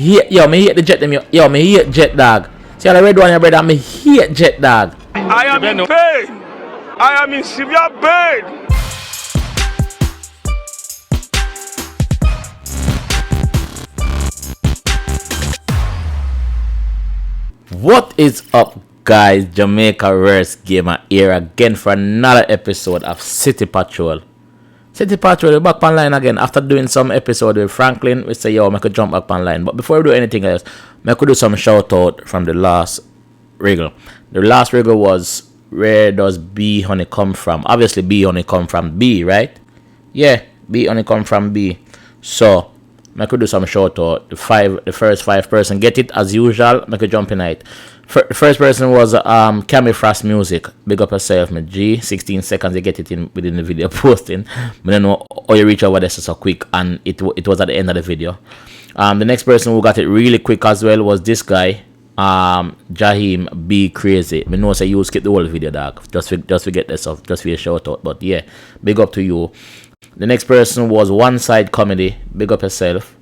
hate, yo, me hate the jet them, yo, me hate jet dog. See how the red one, your brother, me hate jet dog. I am in pain. I am in severe pain. What is up, guys? Jamaica's gamer here again for another episode of City Patrol. City Patrol, we're back online again after doing some episode with Franklin. We say, yo, I could jump back online. But before we do anything else, I could do some shout out from the last wriggle. The last wriggle was, where does B honey come from? Obviously, B honey come from B, right? Yeah, B honey come from B. So I could do some shout out. The first five person get it as usual. I could jump in it. The first person was Cammy Frost Music. Big up yourself, my G. 16 seconds you get it in within the video posting. But I know how you reach over there so quick, and it was at the end of the video. The next person who got it really quick as well was this guy, Jahim Be Crazy. I know say you skip the whole video, dog. Just forget this stuff. Just for a shout out. But yeah, big up to you. The next person was One Side Comedy. Big up yourself.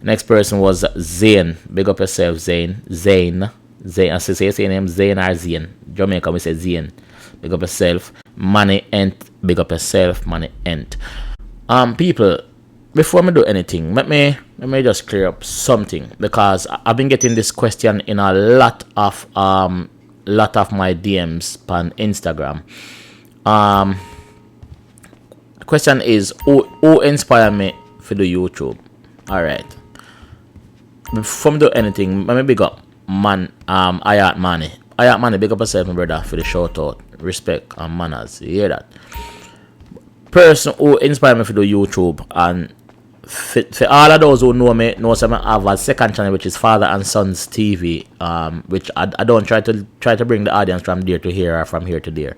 Next person was Zane. Big up yourself, Zane. Zane. I say his name Zane or Zane. Jamaica we say Zane. Big up yourself. Money Ent. Big up yourself. Money Ent. People, before I do anything, let me just clear up something, because I've been getting this question in a lot of my DMs on Instagram. The question is, who inspired me for the YouTube? Alright. Before I do anything, let me big up Ayat Money. Ayat Money, big up yourself, my brother, for the shout out. Respect and manners. You hear that? Person who inspired me for the YouTube, and for all of those who know me, know some I have a second channel which is Father and Sons TV, which I don't try to bring the audience from there to here or from here to there.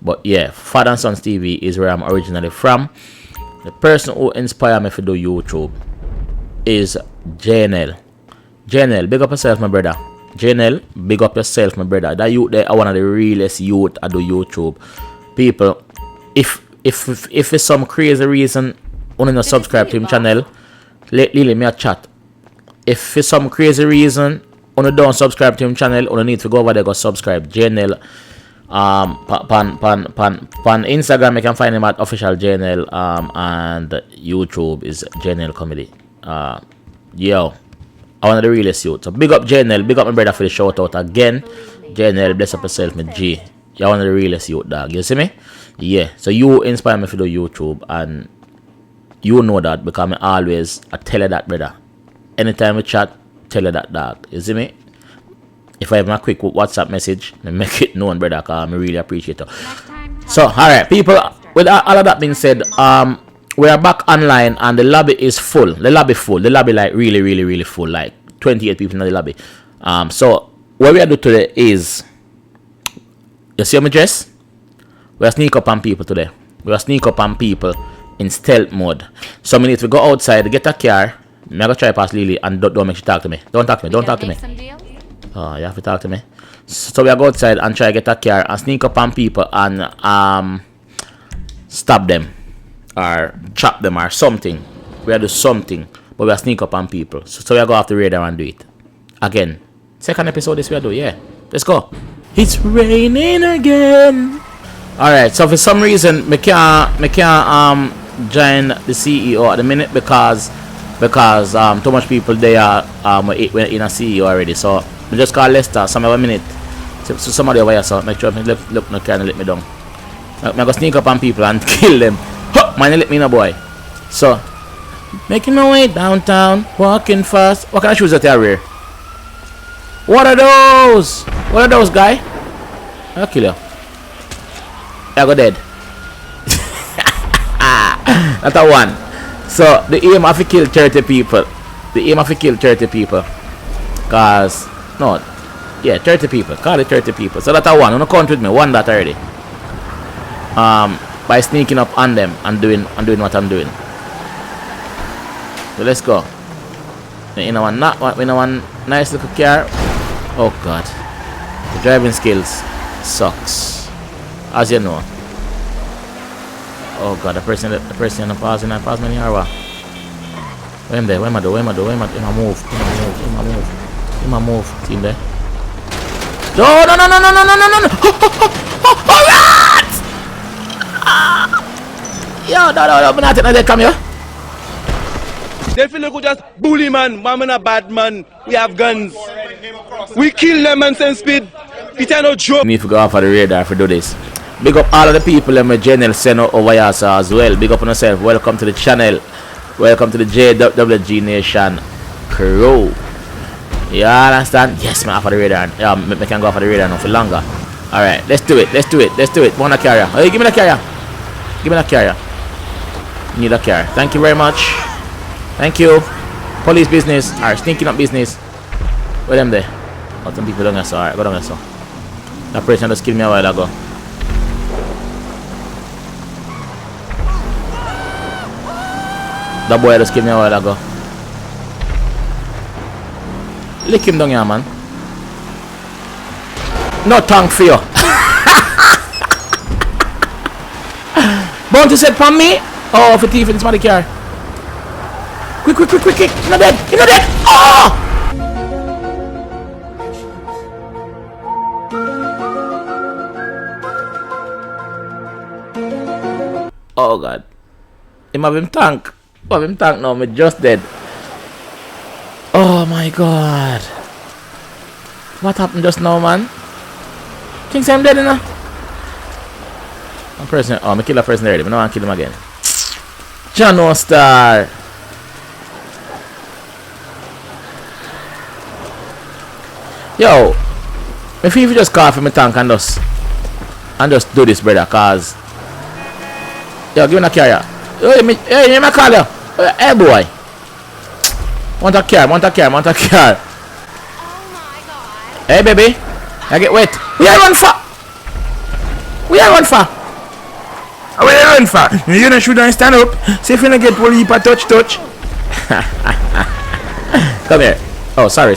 But yeah, Father and Sons TV is where I'm originally from. The person who inspired me for the YouTube is JNL. JNL, big up yourself, my brother. JNL, big up yourself, my brother. That youth there are one of the realest youth I do YouTube. People, if for some crazy reason only not subscribe to him channel, let me a chat. If for some crazy reason only don't subscribe to him channel, only need to go over there go subscribe. JNL. Pan Instagram you can find him at official JNL, and YouTube is JNL Comedy. Yo, I one of the realest youth. So big up JNL, big up my brother for the shout out again. JNL, bless up yourself, my G. You're one of the realest youth, dog. You see me? Yeah. So you inspire me for the YouTube, and you know that because I tell you that, brother. Anytime we chat, tell you that, dog. You see me? If I have my quick WhatsApp message, I make it known, brother, because I really appreciate it. So, alright, people, with all of that being said, we are back online and the lobby is full. The lobby like really full, like 28 people in the lobby. So what we are doing today is, you see my dress? We are sneak up on people today. We are sneak up on people in stealth mode. So we need to go outside, get a car. I'm going to try past Lily and don't make she talk to me. Don't talk to me. Oh, you have to talk to me. So we are go outside and try to get a car and sneak up on people and stop them or trap them or something. We are do something, but we are sneak up on people. So we are go off the radar and do it again. Second episode this we are do. Yeah, let's go. It's raining again. All right. So for some reason, me can't join the CEO at the minute because too much people there we're in a CEO already. So we just call Lester some of a minute. So somebody over here, so make sure look no can let me down. I'm gonna sneak up on people and kill them. Huh, man, let me know, boy. So making my way downtown, walking fast. What kind of shoes that you wear? What are those? What are those, guy? I'll kill you. I go dead. That's a one. So the aim of to kill 30 people. Cause no, yeah, 30 people. Call it 30 people. So that's a one. Don't count with me. One that already. By sneaking up on them and doing what I'm doing. So let's go. You know one nice little car. Oh god. The driving skills sucks. As you know. Oh god, the person pausing and pass me or what? Where am there? Where am I do? Where am I do? Where am I? In my move. In my move. In my move. In my move. See him there? No, no, no, no, no, no, no, no, no, no. Alright! Yo, no, no, no, I'm not taking that. Come here. They feel like we just bully man, man a bad man. We have guns. We kill them and send speed. It's no joke. Need to go off of the radar for do this. Big up all of the people in my channel send over here as well. Big up on yourself. Welcome to the channel. Welcome to the JWG Nation crew. You understand? Yes, man, off of the radar. Yeah, I can go off of the radar now for longer. Alright, let's do it. Let's do it. Let's do it. Want a carrier? Hey, give me the carrier. Give me the carrier. Need a carrier. Thank you very much. Thank you. Police business. Alright, sneaking up business. Where them there? Oh, some people down there, so alright, go down there, so. That person just killed me a while ago. That boy just killed me a while ago. Lick him down here, man. No thank for you. Bounty said from me? Oh, for thief in somebody car. Quick, quick, quick, quick, quick. He's not dead. He's not dead. Oh! Oh, God. Him have him tank. Have him tank now. Me just dead. Oh, my God. What happened just now, man? Think I'm dead, you know? Oh, I kill a person already, but now I kill him again. Jano Star. Yo, if you just call for my tank and just do this, brother, cause yo, give me a carrier. Hey, me call you. Hey, boy. Want a car? Want a car? Want a car? Oh my God. Hey, baby. I get wet. We are run for. We are run for. We are run for. You don't shoot and stand up. See if you don't get police touch. Come here. Oh, sorry,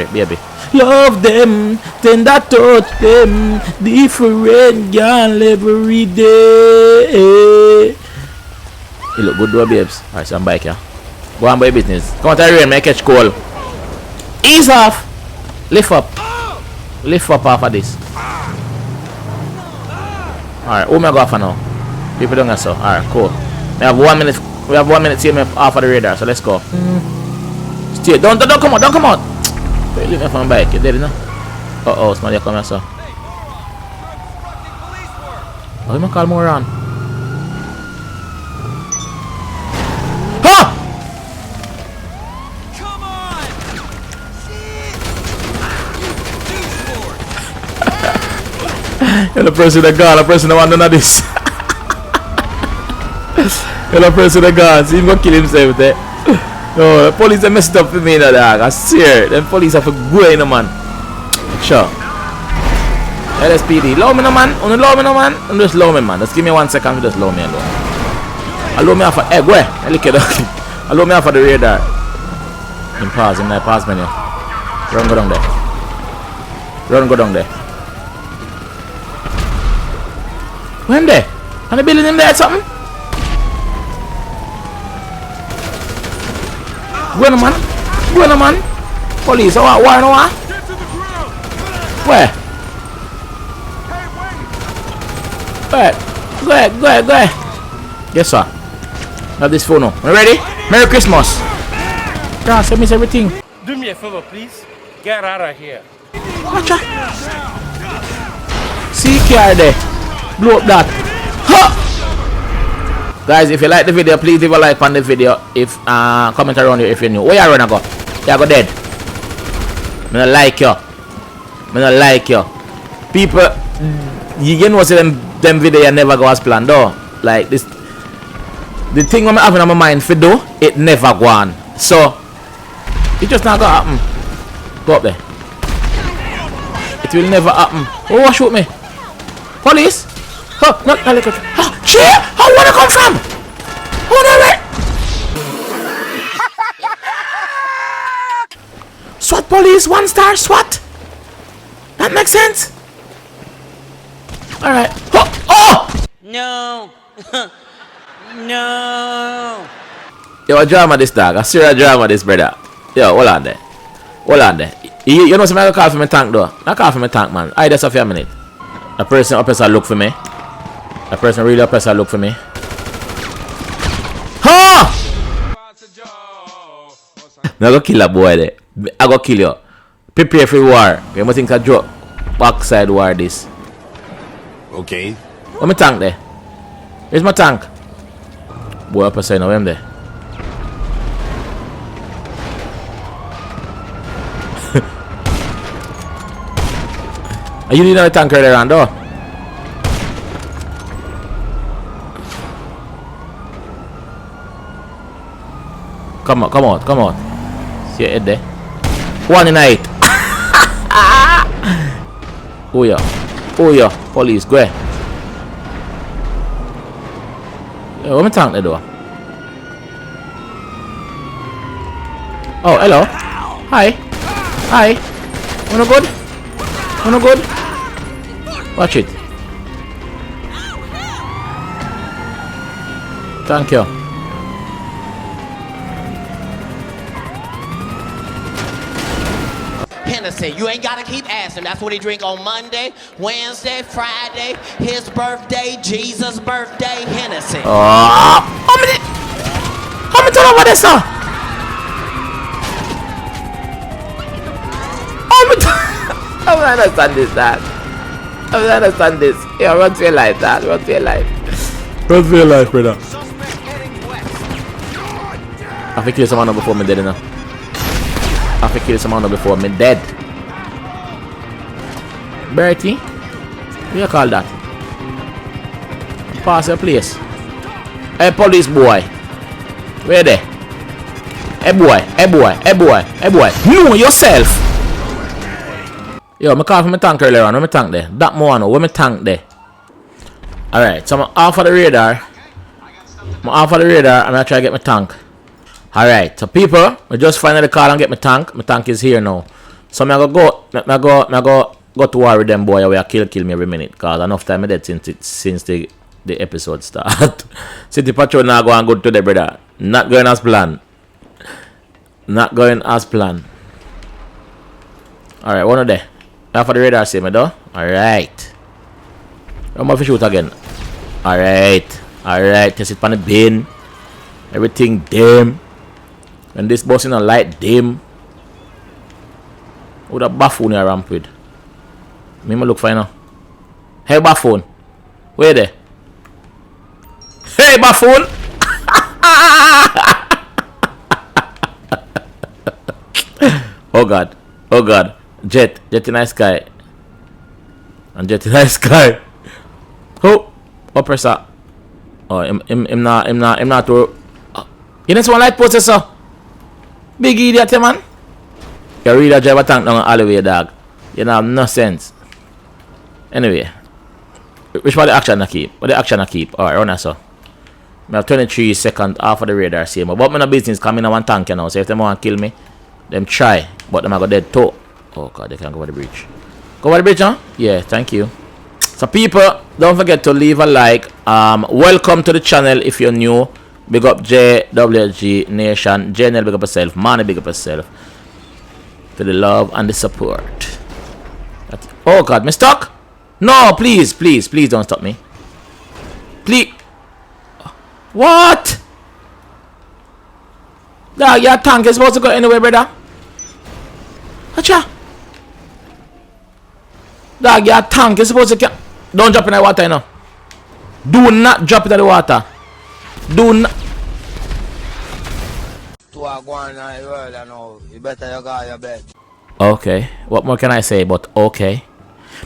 baby. Love them, tender touch them, different girl every day. You look good, though, babes. Alright, so I'm back here. Go on, boy, business. Come on, Tyrion, make catch coal. Ease off. Lift up. Lift up off of this. Alright, who may I go off for now? People don't get so. Alright, cool. We have 1 minute. We have 1 minute to me off of the radar, so let's go. Stay. Don't come out. Don't come out. Wait, leave me from my bike. You dead, you know? Oh, somebody come here, sir. Oh, you may call more on. Ha! Come on! Shit! You're the person that got, the person that want none of this. You're the person that got, so he's gonna kill himself there. No, the police are messed up for me, that dog. I swear, them police have a good, no man. Sure. LSPD, low me, no man. Only low me, no man. Just low me, man. Just give me 1 second to just low me alone. Allow me off of, hey, go ahead. Allow me off of the radar. In pause, in the pause menu. Run, go down there. Run, go down there. When there? On the building in there or something? Go on, man. Go on, man. Police, why no one? Where? Go ahead. Yes, sir. Have this phone now. You ready? Merry Christmas. God, send me everything. Do me a favor, please. Get out of here. Watch out. See car there. Blow up that. Ha! Guys, if you like the video, please leave a like on the video. If comment around here if you're new. Where you run go? You go dead. I don't like you. I don't like you. People, you know see them video you never go as planned though. Like this, the thing I'm having on my mind for do, it never go on. So it just not gonna happen. Go up there. It will never happen. Oh, shoot me. Police? Oh, no, look at oh, shit! How wanna come from? Oh, no, wait! SWAT police, 1 star SWAT. That makes sense. All right. Oh! No! No! Yo, a drama this dog. A serious drama this, brother. Yo, hold on there. Hold on there. You know something I call for my tank though. I call for my tank, man. I just a few minutes. A person oppressor look for me. A person really oppressor look for me. Ha! Now I go kill a boy there. I go kill you. Prepare for war. You must think I drop backside war this. Okay. Where's my tank there? Where's my tank? Boy oppressor, you know him there. Are you need another tank right around though? Come on, come on, come on. See your head there. 1 in 8. Oh yeah. Oh yeah. Police, go ahead. Yeah, where's my tank there though? Oh, hello. Hi. Hi. Wanna good? Wanna good? Watch it. Thank you. Hennessy, you ain't gotta keep asking. That's what he drink on Monday, Wednesday, Friday, his birthday, Jesus' birthday, Hennessy. Oh, how many turn over this, sir? I don't understand this, dad. I don't understand this. Yeah, run to your life, dad. Run to your life. Run to your life, brother. I have to kill someone before me dead, you know. I have to kill someone before me dead. Bertie? What do you call that? Pass your place. Hey, police boy. Where they? Hey, boy. Hey, boy. Hey, boy. Hey, boy. Know yourself. Yo, I call for my tank earlier on. Where my tank there? That one. Where my tank there? Alright, so I'm off of the radar. I'm off of the radar. I'm gonna try to get my tank. Alright, so people, I just finally call and get my tank. My tank is here now. So I'm gonna go to war with them boy. We kill me every minute. Cause enough time I dead since the episode start. City patrol now go and good today, brother. Not going as planned. Not going as planned. Alright, one of them. Now for the radar, see me though. Alright. I'm going to shoot again. Alright. Alright. Just it on the bin. Everything dim. And this boss in a light dim. Who the buffoon you ramp with? Me look fine now. Hey buffoon. Where there? Hey buffoon. Oh god. Oh god. Jet in the sky. And jet in the sky. Oh, oppressor. Oh, him not to. You know one light processor. Big idiot, man. You really drive a tank down all the way, dog. You know, have no sense. Anyway, which part the action I keep? What the action I keep? Alright, run so. I have 23 seconds off of the radar, same. But my business coming in one tank, you know. So if they want to kill me, them try. But them I go dead too. Oh god, they can't go over the bridge. Go over the bridge, huh? Yeah, thank you. So people, don't forget to leave a like. Welcome to the channel if you're new. Big up JWG Nation. JNL, big up yourself. Money, big up yourself. To the love and the support. Oh god, me stuck? No, please don't stop me. Please. What? Dog, your tank is supposed to go anywhere, brother. Acha. Dog, your tank is supposed to. Don't drop in the water, you know. Do not drop it in the water. Do not. Okay. What more can I say? But okay.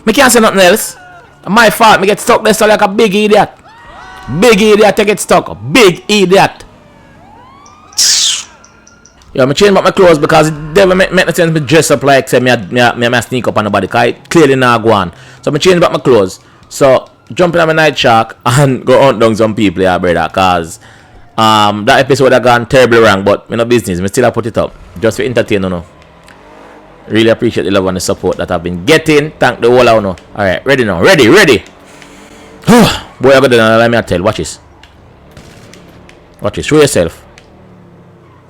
Me can't say nothing else. My fault. Me get stuck there so like a big idiot. Big idiot. I get stuck. Big idiot. Yeah, me change back my clothes because it never make no sense me dress up like say me sneak up on nobody. Cause it clearly not go on. So me change back my clothes. So jump in on my night shark and go hunt down some people, yeah, brother. Cause that episode I gone terribly wrong, but me no business. Me still put it up just for entertain, you know. Really appreciate the love and the support that I've been getting. Thank the whole, you know. All right, ready now. Ready. Boy, I got to let me tell. Watch this. Watch this. Show yourself.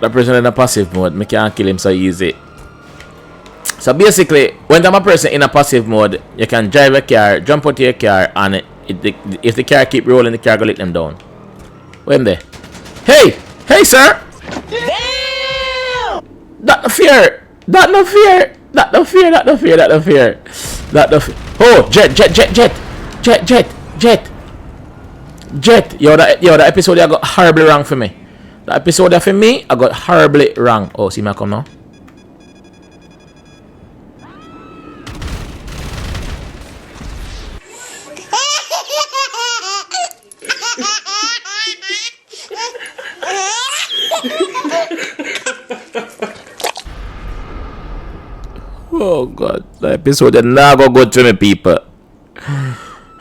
The person in a passive mode, me can't kill him so easy. So basically, when I'm a person in a passive mode, you can drive a car, jump out your car, and if the car keep rolling, the car go let them down. Wait there. Hey! Hey, sir! Damn! That no fear! That no fear! That no fear! That no fear! That no fear! That no fear! Oh! Jet! Jet! Jet! Jet! Jet! Jet! Jet! Jet! Yo, the episode I got horribly wrong for me. The episode for me, I got horribly wrong. Oh, see me come now? Oh God, the episode is not go good to me, people.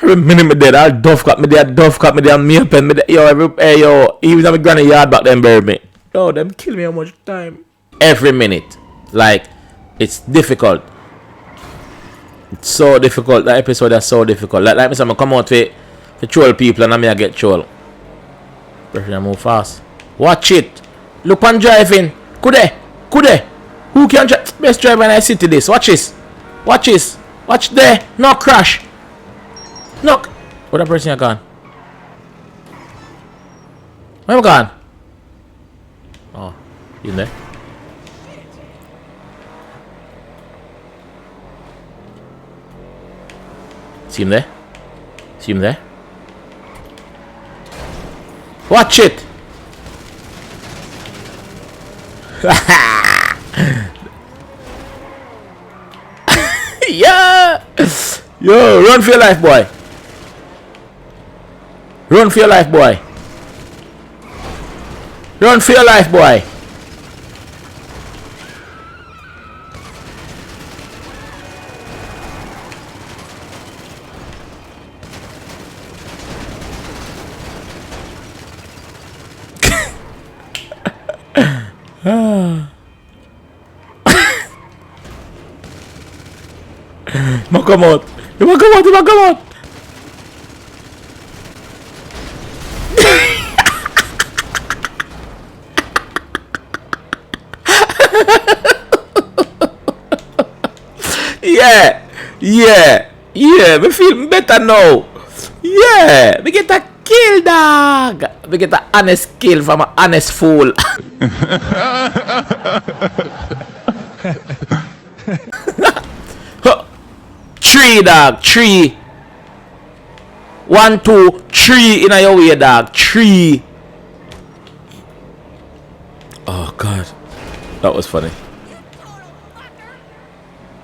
Every minute me dead, I'll duff cut me there, me up and me there. Yo, even if my granny yard back then bury me. Yo, them kill me how much time? Every minute. Like, it's difficult. It's so difficult. The episode is so difficult. Like me say, I come out to troll people and I get troll. Pressure move fast. Watch it. Look on driving. Kude. Who can drive? Best drive when I see to this. Watch this. Watch there. No crash. No. What that person you gone? Where am I gone? Oh, you in there? See him there? Watch it! Yeah! Yo, run for your life, boy! Run for your life, boy! Run for your life, boy! Come out! Yeah, me feel better now. Yeah, we get a kill, dog. We get an honest kill from an honest fool. Tree, dog. Tree. 1, 2, 3 in your way, dog. 3. Oh God, that was funny.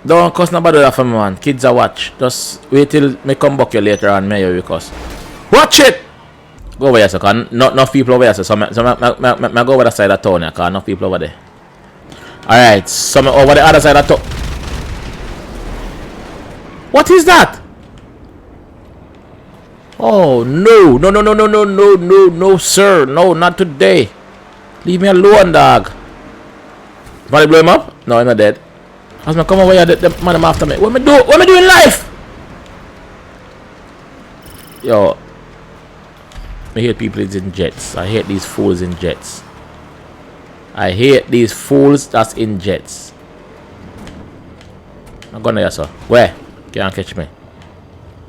Don't cuss nobody that for me, man. Kids are watch. Just wait till me come back here later on. Me you cuss. Watch it. Go over here, sir. Cause not enough people over here, sir. So me go over the side of town here. Cause enough people over there. Alright, so me over the other side of town. What is that? Oh no, sir. No, not today. Leave me alone, dog. Want to blow him up? No, I'm not dead. As me come over here, the man I'm after me. What me do in life? Yo, I hate people in jets. I hate these fools in jets. I hate these fools that's in jets. I'm gonna here, sir. Where? Can't catch me.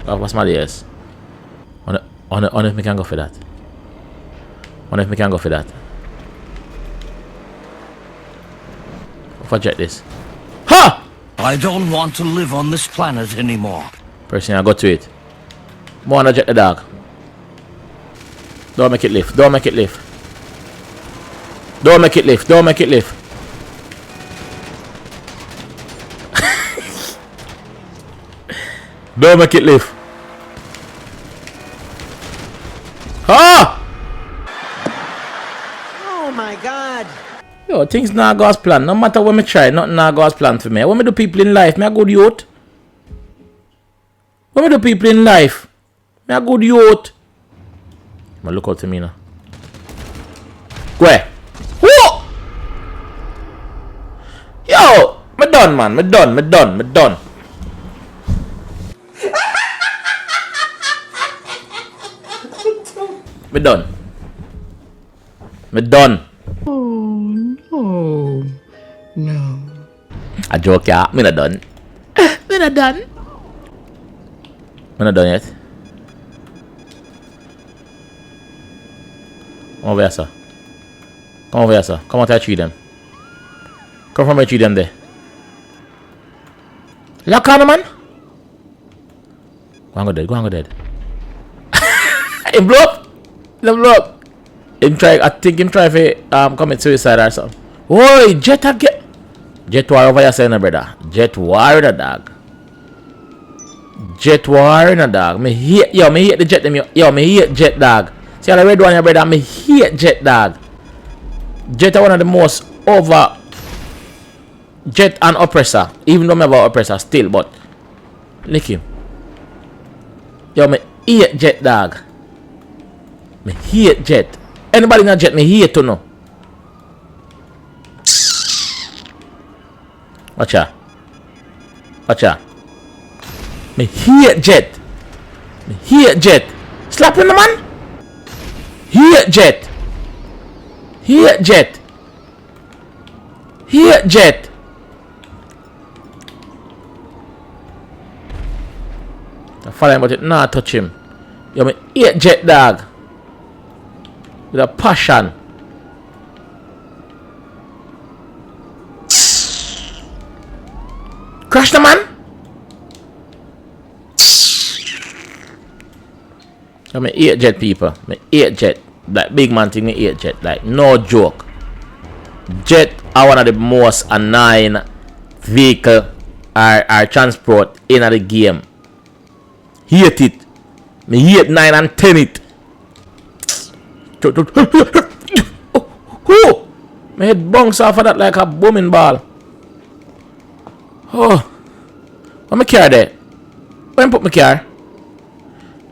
What's my ears? On if me can go for that. If I jet this. Ha! I don't want to live on this planet anymore. Person, I go to it. More on a jet the dog. Don't make it lift. Don't make it lift. Don't make it lift. Ah! Oh my God. Yo, things not God's plan. No matter what me try, nothing not God's plan for me. What me do people in life? Me a good youth. What me do people in life? Me a good youth. Ma look out to me now. Where? Whoa! Yo! Me done, man. Me done. Me done. Oh, no. A joke, yeah. Me not done. Me not done. Me not done yet. Come over here, sir. Come over here, sir. Come out here, treat them. Come from here, treat them there. Lock on, man. Go and go dead. Go and go dead. Him blow up. Him blow up. Him try. I think him try to commit suicide or something. Oi, Jet again. Jet war over here, saying, brother. Jet war in a dog. Jet war in a dog. Me hate the Jet them. Yo, me hate Jet dog. See how the red one here, brother. Me hate Jet dog. Jet are one of the most over. Jet and oppressor. Even though me have an oppressor still, but lick him. Yo, me hate Jet dog. Me hate Jet. Anybody not Jet, me hate to know. Watch out. Watch out. Me hate Jet. Me hate Jet. Slapping the man. Hate Jet. Hate Jet. Hate Jet. I follow him, but it not touch him. Yo, me hate Jet dog. With a passion. Crash the man. I mean, 8 Jet people. I mean, 8 Jet. Like big man thing, 8 Jet. Like no joke. Jet are one of the most annoying vehicle or transport in the game. Hate it. Me hate 9 and 10 it. Oh, my head bounce off of that like a booming ball. Oh, what my car there? When put my car?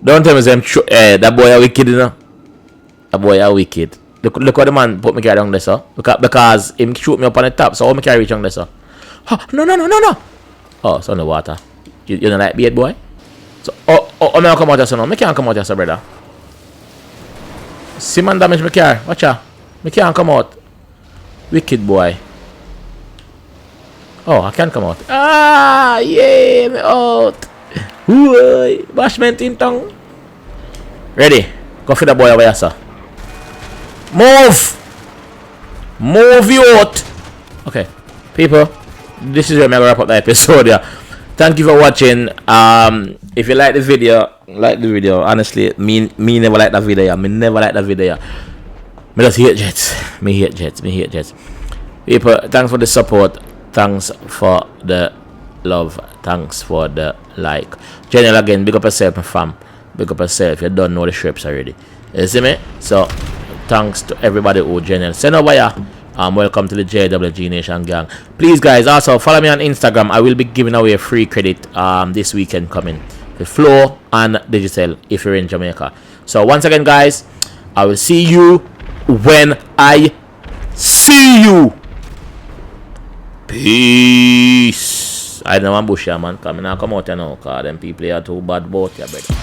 Don't tell me that boy are wicked, you know. That boy are wicked. Look what the man put my car down there, sir. Because him shoot me up on the top, so how my car reach down there, sir. Oh, no. Oh, it's on the water. You don't like beard, boy? So, oh, me come out here, so now. Me can't come out here, sir, brother. See man damage my car. Watch out. Me can't come out. Wicked boy. Oh, I can't come out. Ah, yeah, me out. Whoa, bashment in tongue. Ready? Go for the boy over here, sir. Move! Move you out! Okay, people, this is where I'm gonna wrap up the episode here. Thank you for watching. If you like the video, honestly, me never like that video. Me never like that video. Me just hate Jets. Me hate Jets. People, thanks for the support. Thanks for the love. Thanks for the like. General again, big up yourself, my fam. Big up yourself. You don't know the strips already. You see me? So thanks to everybody who general send over here. Welcome to the JWG Nation gang. Please guys, also follow me on Instagram. I will be giving away a free credit this weekend coming. The Flow and Digital if you're in Jamaica. So once again guys, I will see you when I see you. Peace. I don't want bush here, man. Come out here now, cause them people are too bad both here, brother.